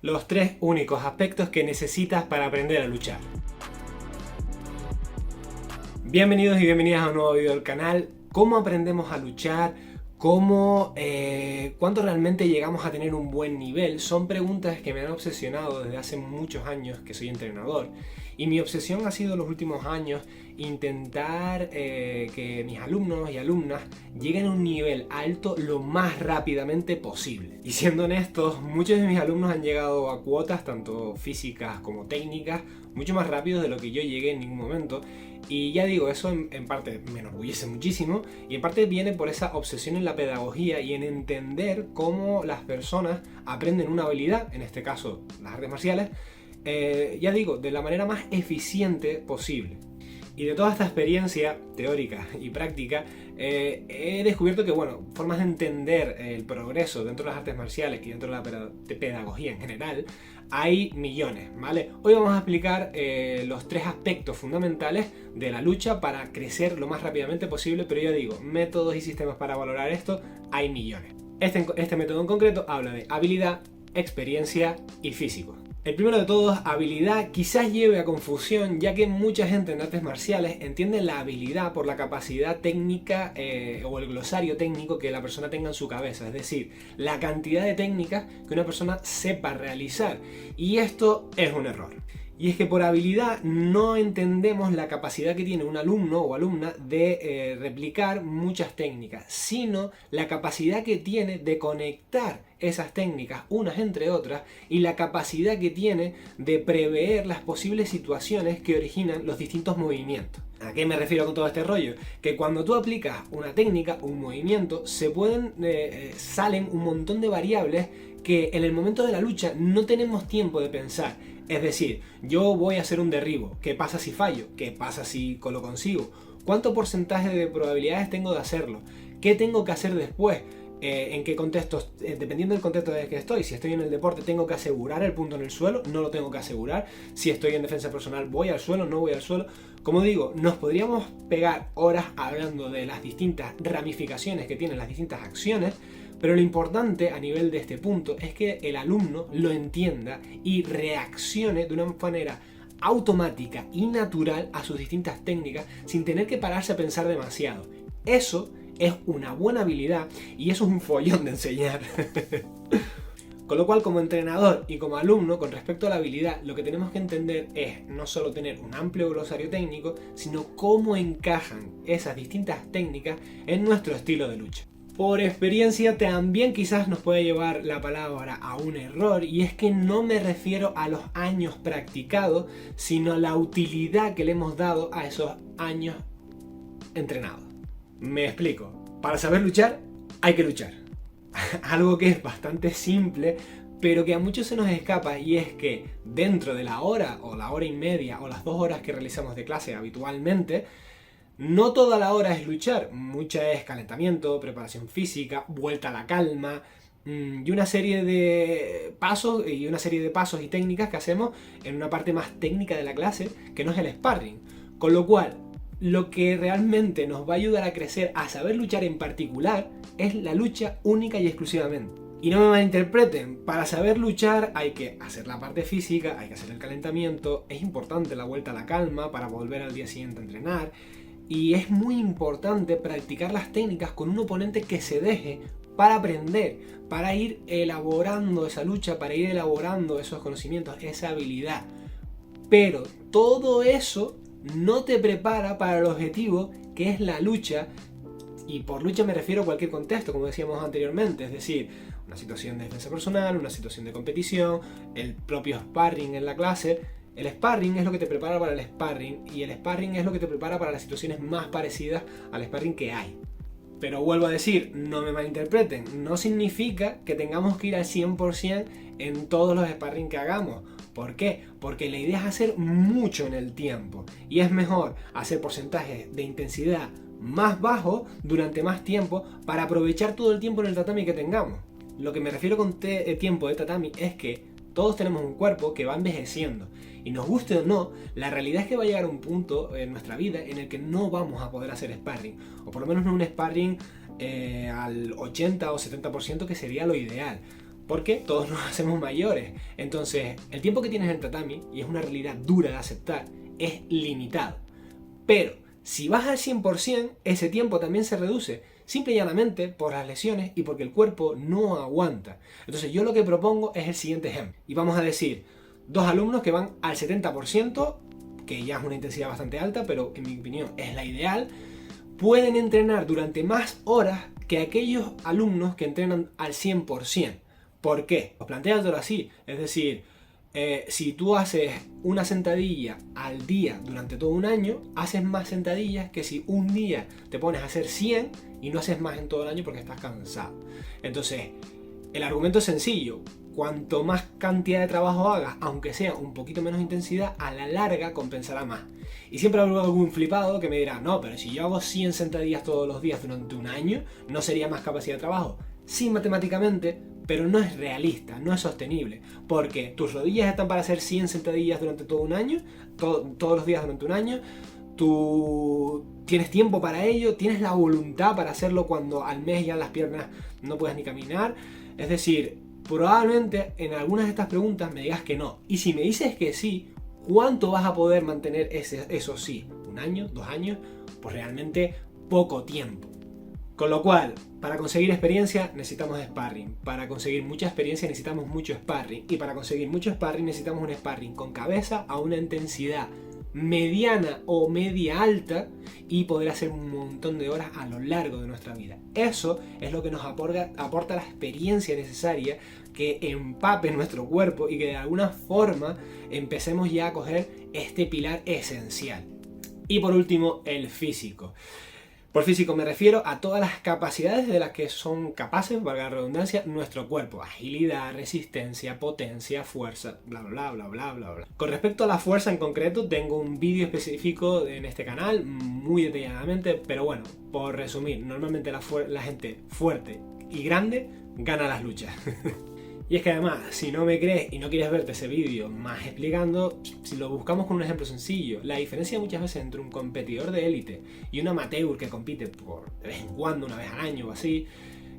Los tres únicos aspectos que necesitas para aprender a luchar. Bienvenidos y bienvenidas a un nuevo video del canal. ¿Cómo aprendemos a luchar? ¿Cuánto realmente llegamos a tener un buen nivel? Son preguntas que me han obsesionado desde hace muchos años que soy entrenador. Y mi obsesión ha sido en los últimos años intentar que mis alumnos y alumnas lleguen a un nivel alto lo más rápidamente posible. Y siendo honestos, muchos de mis alumnos han llegado a cuotas, tanto físicas como técnicas, mucho más rápido de lo que yo llegué en ningún momento. Y ya digo, eso en parte me enorgullece muchísimo y en parte viene por esa obsesión en la pedagogía y en entender cómo las personas aprenden una habilidad, en este caso las artes marciales, ya digo, de la manera más eficiente posible. Y de toda esta experiencia teórica y práctica, he descubierto que, bueno, formas de entender el progreso dentro de las artes marciales y dentro de la pedagogía en general, hay millones, ¿vale? Hoy vamos a explicar los tres aspectos fundamentales de la lucha para crecer lo más rápidamente posible, pero ya digo, métodos y sistemas para valorar esto, hay millones. Este método en concreto habla de habilidad, experiencia y físico. El primero de todos, habilidad, quizás lleve a confusión, ya que mucha gente en artes marciales entiende la habilidad por la capacidad técnica o el glosario técnico que la persona tenga en su cabeza, es decir, la cantidad de técnicas que una persona sepa realizar. Y esto es un error. Y es que por habilidad no entendemos la capacidad que tiene un alumno o alumna de replicar muchas técnicas, sino la capacidad que tiene de conectar esas técnicas unas entre otras y la capacidad que tiene de prever las posibles situaciones que originan los distintos movimientos. ¿A qué me refiero con todo este rollo? Que cuando tú aplicas una técnica, un movimiento, salen un montón de variables que en el momento de la lucha no tenemos tiempo de pensar. Es decir, yo voy a hacer un derribo. ¿Qué pasa si fallo? ¿Qué pasa si lo consigo? ¿Cuánto porcentaje de probabilidades tengo de hacerlo? ¿Qué tengo que hacer después? ¿En qué contextos? Dependiendo del contexto en el que estoy. Si estoy en el deporte, ¿tengo que asegurar el punto en el suelo? ¿No lo tengo que asegurar? Si estoy en defensa personal, ¿voy al suelo? ¿No voy al suelo? Como digo, nos podríamos pegar horas hablando de las distintas ramificaciones que tienen las distintas acciones, pero lo importante a nivel de este punto es que el alumno lo entienda y reaccione de una manera automática y natural a sus distintas técnicas sin tener que pararse a pensar demasiado. Eso es una buena habilidad y eso es un follón de enseñar. Con lo cual, como entrenador y como alumno, con respecto a la habilidad, lo que tenemos que entender es no solo tener un amplio glosario técnico, sino cómo encajan esas distintas técnicas en nuestro estilo de lucha. Por experiencia también quizás nos puede llevar la palabra a un error, y es que no me refiero a los años practicados, sino a la utilidad que le hemos dado a esos años entrenados. Me explico. Para saber luchar, hay que luchar. Algo que es bastante simple, pero que a muchos se nos escapa, y es que dentro de la hora o la hora y media o las 2 horas que realizamos de clase habitualmente, no toda la hora es luchar, mucha es calentamiento, preparación física, vuelta a la calma y una serie de pasos y técnicas que hacemos en una parte más técnica de la clase que no es el sparring. Con lo cual, lo que realmente nos va a ayudar a crecer, a saber luchar en particular, es la lucha única y exclusivamente. Y no me malinterpreten, para saber luchar hay que hacer la parte física, hay que hacer el calentamiento, es importante la vuelta a la calma para volver al día siguiente a entrenar. Y es muy importante practicar las técnicas con un oponente que se deje para aprender, para ir elaborando esa lucha, para ir elaborando esos conocimientos, esa habilidad. Pero todo eso no te prepara para el objetivo que es la lucha, y por lucha me refiero a cualquier contexto, como decíamos anteriormente, es decir, una situación de defensa personal, una situación de competición, el propio sparring en la clase. El sparring es lo que te prepara para el sparring, y el sparring es lo que te prepara para las situaciones más parecidas al sparring que hay. Pero vuelvo a decir, no me malinterpreten, no significa que tengamos que ir al 100% en todos los sparring que hagamos. ¿Por qué? Porque la idea es hacer mucho en el tiempo, y es mejor hacer porcentajes de intensidad más bajos durante más tiempo para aprovechar todo el tiempo en el tatami que tengamos. Lo que me refiero con tiempo de tatami es que todos tenemos un cuerpo que va envejeciendo, y nos guste o no, la realidad es que va a llegar un punto en nuestra vida en el que no vamos a poder hacer sparring, o por lo menos no un sparring al 80 o 70%, que sería lo ideal. porque todos nos hacemos mayores. Entonces, el tiempo que tienes en el tatami, y es una realidad dura de aceptar, es limitado. Pero, si vas al 100%, ese tiempo también se reduce, simple y llanamente por las lesiones y porque el cuerpo no aguanta. Entonces, yo lo que propongo es el siguiente ejemplo. Y vamos a decir, 2 alumnos que van al 70%, que ya es una intensidad bastante alta, pero en mi opinión es la ideal, pueden entrenar durante más horas que aquellos alumnos que entrenan al 100%. ¿Por qué? Pues plantéatelo así, es decir, si tú haces una sentadilla al día durante todo un año, haces más sentadillas que si un día te pones a hacer 100 y no haces más en todo el año porque estás cansado. Entonces, el argumento es sencillo. Cuanto más cantidad de trabajo hagas, aunque sea un poquito menos intensidad, a la larga compensará más. Y siempre habrá algún flipado que me dirá, no, pero si yo hago 100 sentadillas todos los días durante un año, ¿no sería más capacidad de trabajo? Sí, matemáticamente, pero no es realista, no es sostenible. Porque tus rodillas están para hacer 100 sentadillas durante todo un año, todos los días durante un año. Tú tienes tiempo para ello, tienes la voluntad para hacerlo cuando al mes ya las piernas no puedes ni caminar. Es decir, probablemente en algunas de estas preguntas me digas que no. Y si me dices que sí, ¿cuánto vas a poder mantener eso sí? ¿Un año? ¿2 años? Pues realmente poco tiempo. Con lo cual, para conseguir experiencia necesitamos sparring. Para conseguir mucha experiencia necesitamos mucho sparring. Y para conseguir mucho sparring necesitamos un sparring con cabeza a una intensidad mediana o media alta y poder hacer un montón de horas a lo largo de nuestra vida. Eso es lo que nos aporta la experiencia necesaria que empape nuestro cuerpo y que de alguna forma empecemos ya a coger este pilar esencial. Y por último, el físico. Por físico me refiero a todas las capacidades de las que son capaces, valga la redundancia, nuestro cuerpo. Agilidad, resistencia, potencia, fuerza, bla bla bla bla bla bla. Con respecto a la fuerza en concreto, tengo un vídeo específico en este canal, muy detalladamente, pero bueno, por resumir, normalmente la gente fuerte y grande gana las luchas. Y es que además, si no me crees y no quieres verte ese vídeo más explicando, si lo buscamos con un ejemplo sencillo, la diferencia muchas veces entre un competidor de élite y un amateur que compite de vez en cuando, una vez al año o así,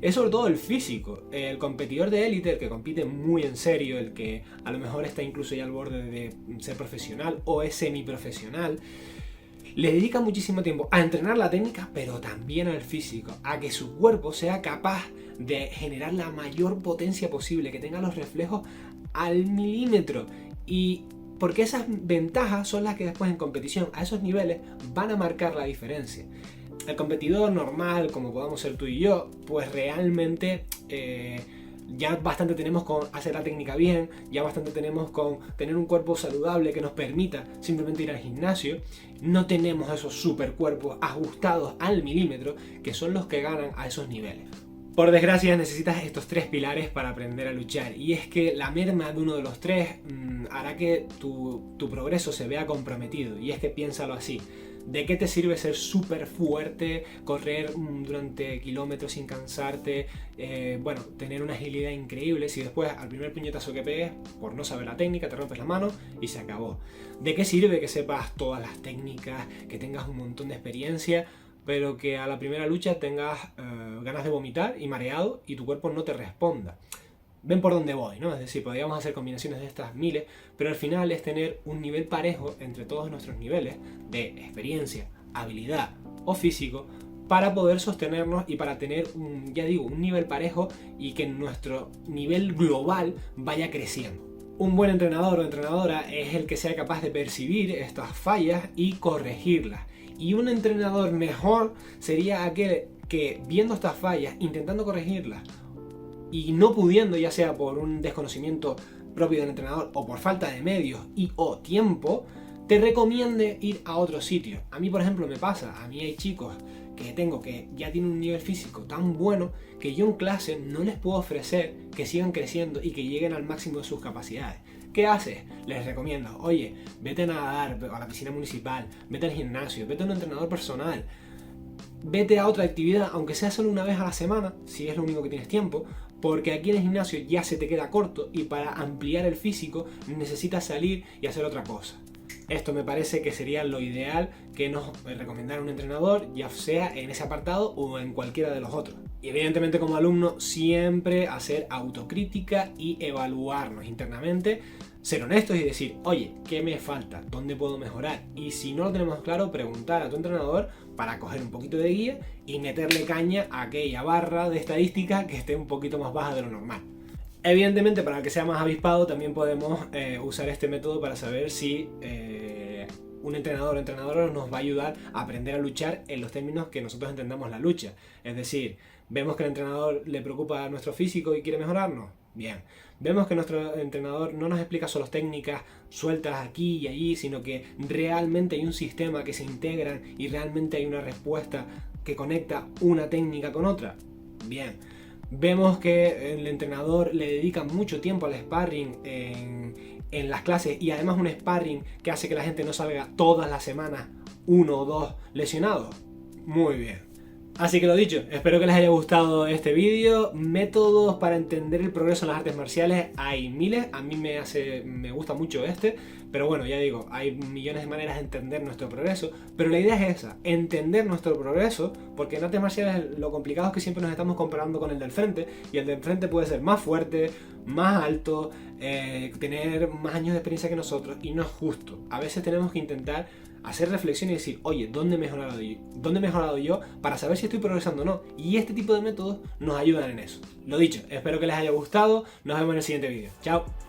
es sobre todo el físico. El competidor de élite, el que compite muy en serio, el que a lo mejor está incluso ya al borde de ser profesional o es semiprofesional, le dedica muchísimo tiempo a entrenar la técnica, pero también al físico, a que su cuerpo sea capaz de generar la mayor potencia posible, que tenga los reflejos al milímetro. Y porque esas ventajas son las que después en competición, a esos niveles, van a marcar la diferencia. El competidor normal, como podamos ser tú y yo, pues realmente ya bastante tenemos con hacer la técnica bien, ya bastante tenemos con tener un cuerpo saludable que nos permita simplemente ir al gimnasio. No tenemos esos super cuerpos ajustados al milímetro que son los que ganan a esos niveles. Por desgracia necesitas estos 3 pilares para aprender a luchar, y es que la merma de uno de los 3 hará que tu progreso se vea comprometido. Y es que piénsalo así: ¿de qué te sirve ser súper fuerte, correr durante kilómetros sin cansarte, tener una agilidad increíble, si después al primer puñetazo que pegues, por no saber la técnica, te rompes la mano y se acabó? ¿De qué sirve que sepas todas las técnicas, que tengas un montón de experiencia, pero que a la primera lucha tengas ganas de vomitar y mareado y tu cuerpo no te responda? Ven por dónde voy, ¿no? Es decir, podríamos hacer combinaciones de estas miles, pero al final es tener un nivel parejo entre todos nuestros niveles de experiencia, habilidad o físico para poder sostenernos y para tener, un nivel parejo y que nuestro nivel global vaya creciendo. Un buen entrenador o entrenadora es el que sea capaz de percibir estas fallas y corregirlas. Y un entrenador mejor sería aquel que, viendo estas fallas, intentando corregirlas y no pudiendo, ya sea por un desconocimiento propio del entrenador o por falta de medios y o tiempo, te recomiende ir a otro sitio. A mí, por ejemplo, me pasa, a mí hay chicos que tengo que ya tienen un nivel físico tan bueno que yo en clase no les puedo ofrecer que sigan creciendo y que lleguen al máximo de sus capacidades. ¿Qué haces? Les recomiendo, oye, vete a nadar a la piscina municipal, vete al gimnasio, vete a un entrenador personal, vete a otra actividad, aunque sea solo una vez a la semana, si es lo único que tienes tiempo, porque aquí en el gimnasio ya se te queda corto y para ampliar el físico necesitas salir y hacer otra cosa. Esto me parece que sería lo ideal que nos recomendara un entrenador, ya sea en ese apartado o en cualquiera de los otros. Y evidentemente como alumno siempre hacer autocrítica y evaluarnos internamente, ser honestos y decir, oye, ¿qué me falta? ¿Dónde puedo mejorar? Y si no lo tenemos claro, preguntar a tu entrenador para coger un poquito de guía y meterle caña a aquella barra de estadística que esté un poquito más baja de lo normal. Evidentemente, para el que sea más avispado, también podemos usar este método para saber si un entrenador o entrenadora nos va a ayudar a aprender a luchar en los términos que nosotros entendamos la lucha. Es decir, vemos que al entrenador le preocupa nuestro físico y quiere mejorarnos. Bien. Vemos que nuestro entrenador no nos explica solo técnicas sueltas aquí y allí, sino que realmente hay un sistema que se integran y realmente hay una respuesta que conecta una técnica con otra. Bien. Vemos que el entrenador le dedica mucho tiempo al sparring en las clases y además un sparring que hace que la gente no salga todas las semanas 1 o 2 lesionados. Muy bien. Así que lo dicho, espero que les haya gustado este vídeo. Métodos para entender el progreso en las artes marciales hay miles, a mí me gusta mucho este, pero bueno, ya digo, hay millones de maneras de entender nuestro progreso, pero la idea es esa, entender nuestro progreso, porque en artes marciales lo complicado es que siempre nos estamos comparando con el del frente, y el del frente puede ser más fuerte, más alto, tener más años de experiencia que nosotros, y no es justo. A veces tenemos que intentar hacer reflexión y decir, oye, ¿dónde he mejorado yo para saber si estoy progresando o no? Y este tipo de métodos nos ayudan en eso. Lo dicho, espero que les haya gustado, nos vemos en el siguiente vídeo. Chao.